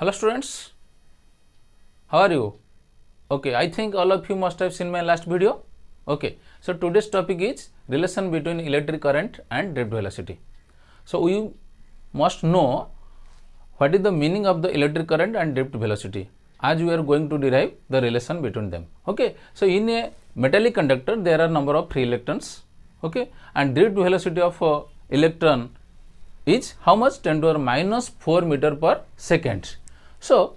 Hello students, how are you? Okay, I think all of you must have seen my last video. Okay, so today's topic is relation between electric current and drift velocity. So we must know what is the meaning of the electric current and drift velocity as we are going to derive the relation between them. Okay, so in a metallic conductor there are number of free electrons. Okay, and drift velocity of electron is how much? 10 to the minus 4 meter per second. So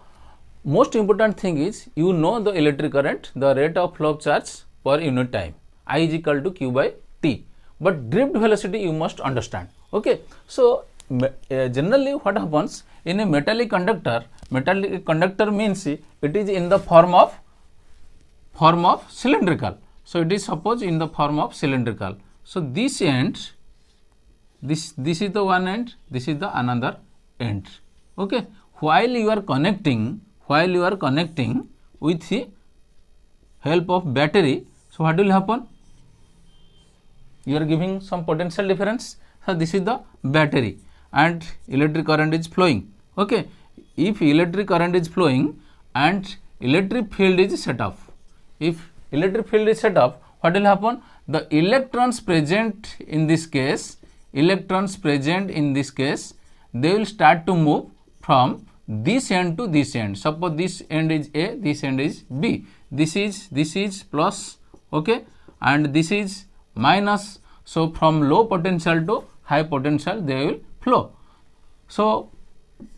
most important thing is you know the electric current, the rate of flow of charge per unit time, I is equal to q by t. But drift velocity you must understand. Okay, so generally what happens in a metallic conductor means it is in the form of cylindrical. So it is suppose in the form of cylindrical. So this end, this is the one end, this is the another end. Okay, while you are connecting with the help of battery, so what will happen? You are giving some potential difference. So this is the battery and electric current is flowing. Okay, if electric current is flowing and electric field is set off, if electric field is set off, what will happen? The electrons present in this case, they will start to move from this end to this end. Suppose this end is A, this end is B. This is plus, okay, and this is minus. So from low potential to high potential they will flow. So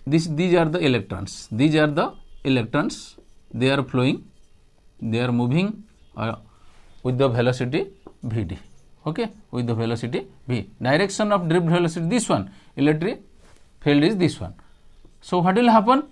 these are the electrons. They are flowing, they are moving with the velocity Vd. Okay, with the velocity v. Direction of drift velocity this one, electric field is this one. So what will happen?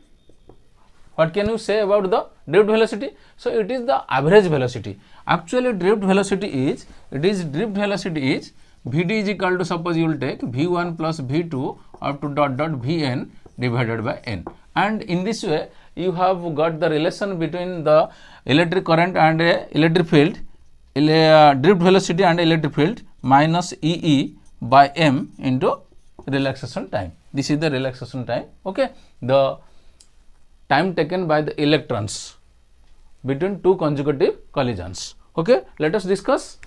What can you say about the drift velocity? So it is the average velocity. Actually drift velocity is Vd is equal to, suppose you will take V1 plus V2 up to dot Vn divided by n, and in this way you have got the relation between the electric current and electric field, drift velocity and electric field minus E by m into relaxation time. This is the relaxation time. Okay, the time taken by the electrons between two consecutive collisions. Okay, let us discuss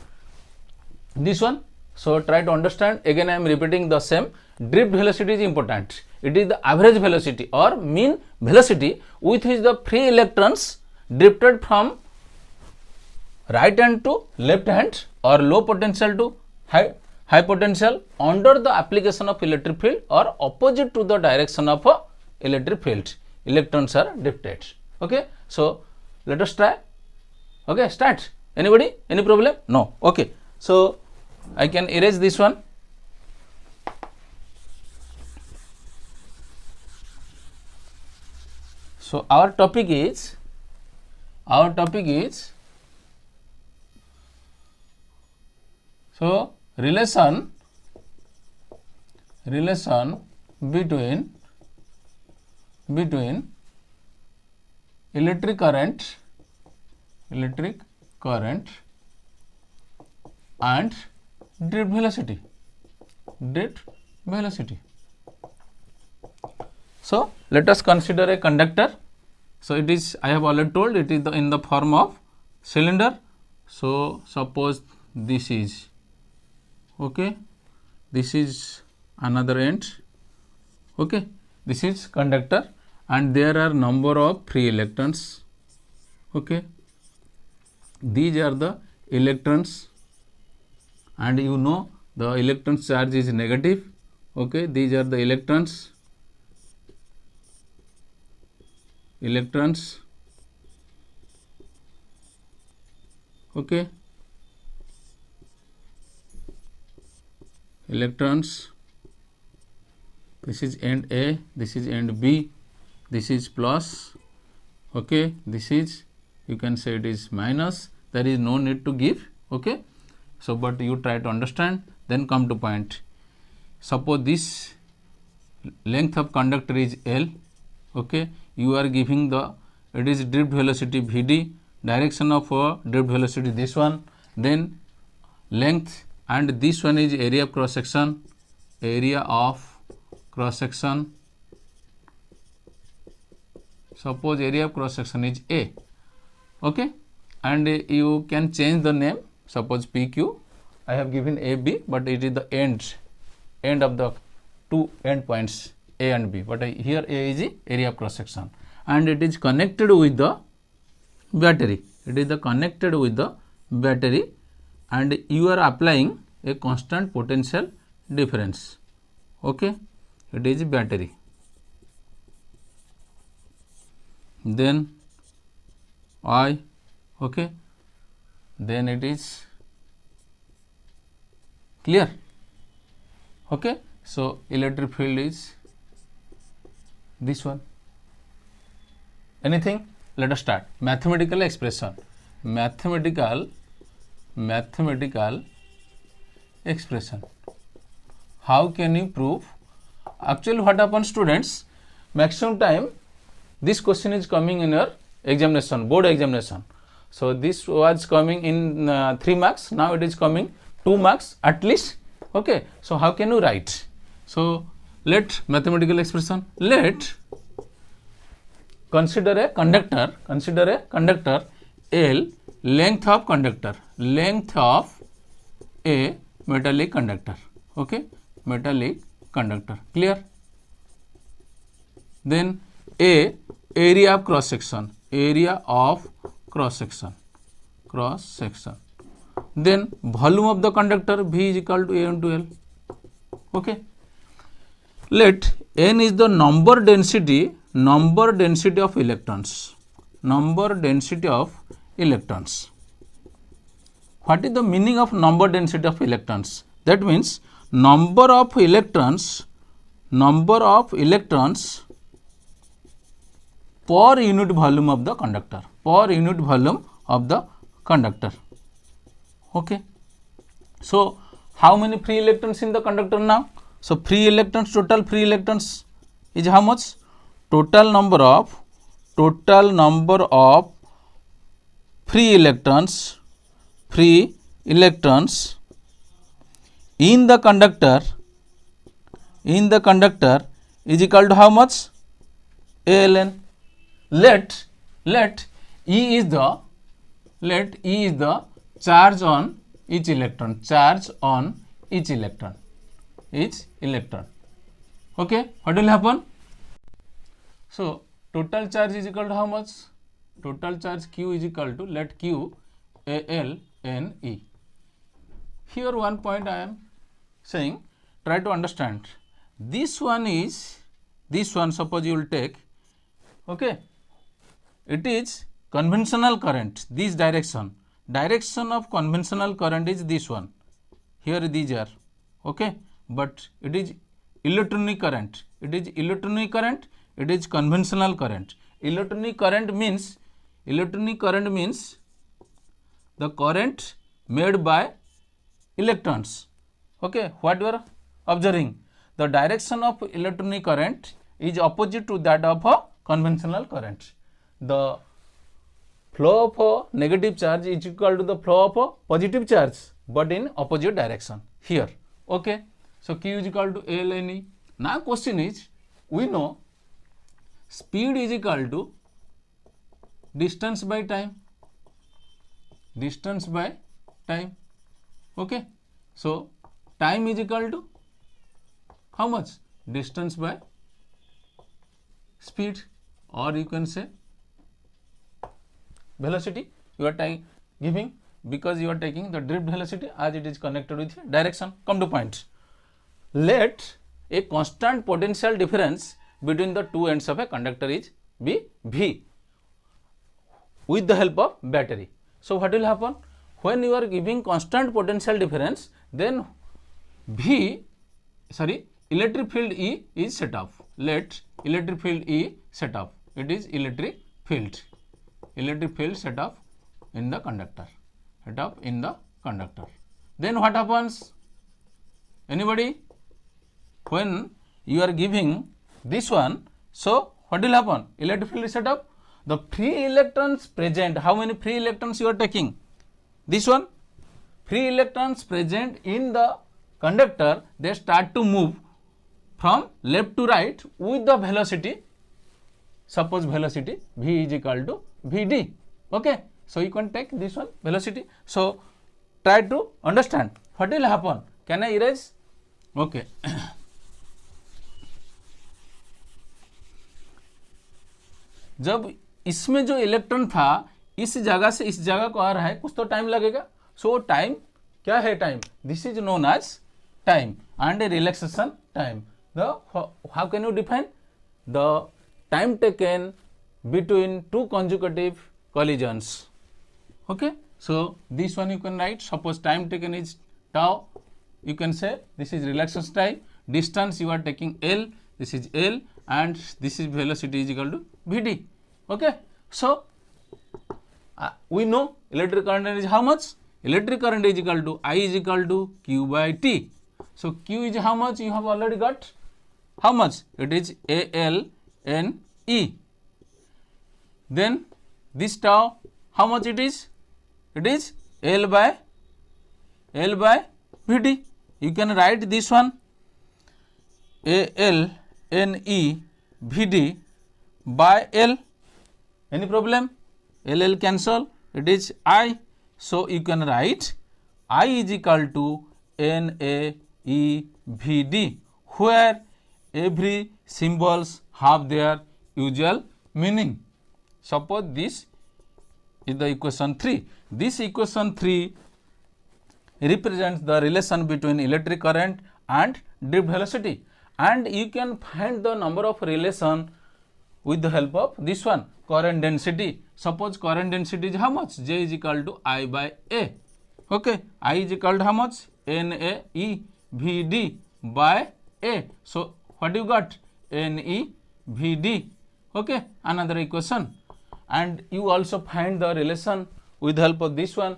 this one. So try to understand. Again I am repeating the same. Drift velocity is important. It is the average velocity or mean velocity with which the free electrons drifted from right hand to left hand or low potential to high potential under the application of electric field or opposite to the direction of electric field. Electrons are drifted. Okay, so let us try. Okay, start. Anybody? Any problem? No. Okay, so I can erase this one. So our topic is so relation between electric current and drift velocity. So let us consider a conductor. So it is, I have already told, it is in the form of cylinder. So suppose this is, okay, this is another end. Okay, this is conductor and there are number of free electrons. Okay, these are the electrons and you know the electron charge is negative. Okay, these are the electrons. Okay, electrons. This is end A, this is end B, this is plus. Okay, this is, you can say it is minus. There is no need to give. Okay, so but you try to understand, then come to point. Suppose this length of conductor is L. Okay, you are giving the, it is drift velocity Vd, direction of drift velocity this one, then length, and this one is area of cross section, suppose area of cross section is A, okay, and you can change the name, suppose PQ. I have given AB, but it is the end of the two end points A and B, but here A is the area of cross section, and it is connected with the battery. It is connected with the battery, and you are applying a constant potential difference. Okay, it is battery. Then I, okay, then it is clear. Okay, so electric field is this one. Anything? Let us start. Mathematical expression. Mathematical expression. How can you prove? Actually, what happens, students? Maximum time this question is coming in your examination, board examination. So this was coming in 3 marks. Now it is coming 2 marks at least. Okay. So how can you write? So let mathematical expression. Let consider a conductor L, length of conductor, length of a metallic conductor. Okay, metallic conductor. Clear? Then A, area of cross section, area of cross section. Then volume of the conductor, V is equal to A into L. Okay. Let N is the number density of electrons. Number density of electrons. What is the meaning of number density of electrons? That means number of electrons per unit volume of the conductor. Okay. So how many free electrons in the conductor now? So total free electrons is how much? Total number of free electrons in the conductor is equal to how much? ALN. Let E is the charge on each electron. Okay, what will happen? So total charge is equal to how much? Total charge Q is equal to, let Q ALNE. Here one point I am saying, try to understand. This one, suppose you will take, okay, it is conventional current, this direction of conventional current is this one. Here these are, okay, but it is electronic current. It is conventional current. Electronic current means the current made by electrons. Okay, what you are observing? The direction of electronic current is opposite to that of a conventional current. The flow of a negative charge is equal to the flow of a positive charge, but in opposite direction here. Okay, so Q is equal to ALNE. Now question is, we know speed is equal to distance by time. Okay, so time is equal to how much? Distance by speed, or you can say velocity. You are giving, because you are taking the drift velocity as it is connected with direction. Come to point. Let a constant potential difference between the two ends of a conductor is be V with the help of battery. So what will happen? When you are giving constant potential difference, then electric field E is set off. Let electric field E set off. It is electric field set off in the conductor. Then what happens? Anybody? When you are giving this one, so what will happen? Electric field is set off. The free electrons present, how many free electrons you are taking? This one. Free electrons present in the conductor, they start to move from left to right with the velocity suppose velocity v is equal to vd. Okay, so you can take this one velocity. So try to understand what will happen. Can I erase? Okay. जब इसमें जो electron था इस जगह से इस जगह को आ रहा है, कुछ तो टाइम लगेगा. सो टाइम क्या है? Time. This is known as time and relaxation time. The how can you define the time taken between two consecutive collisions. Okay, so this one you can write. Suppose time taken is tau, you can say this is relaxation time. Distance you are taking L, this is L, and this is velocity is equal to Vd. Okay, so we know electric current is how much? Electric current is equal to I is equal to Q by T. So Q is how much? You have already got. How much? It is ALNE. Then this tau, how much it is? It is L by Vd. You can write this one ALNE Vd by L. Any problem? L cancel. It is I. So you can write I is equal to NAEVD, where every symbols have their usual meaning. Suppose this is the equation 3. This equation 3 represents the relation between electric current and drift velocity, and you can find the number of relation with the help of this one, current density. Suppose current density is how much? J is equal to I by A. Okay, I is equal to how much? NAEVD by A. So what you got? NEVD. Okay, another equation. And you also find the relation with the help of this one,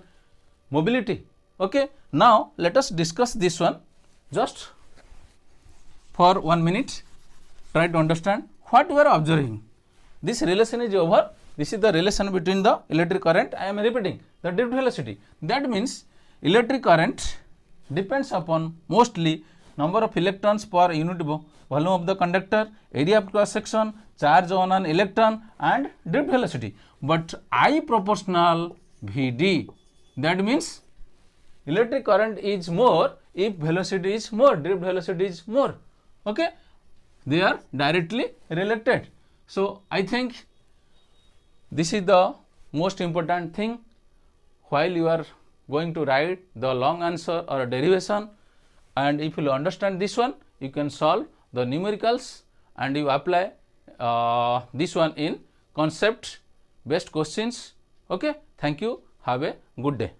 mobility. Okay, now let us discuss this one just for 1 minute. Try to understand what we are observing. This relation is over. This is the relation between the electric current. I am repeating the drift velocity. That means electric current depends upon mostly number of electrons per unit volume of the conductor, area of cross section, charge on an electron, and drift velocity. But I proportional Vd. That means electric current is more if velocity is more, drift velocity is more. Okay, they are directly related. So I think this is the most important thing while you are going to write the long answer or a derivation. And if you understand this one, you can solve the numericals and you apply this one in concept based questions. Okay, thank you. Have a good day.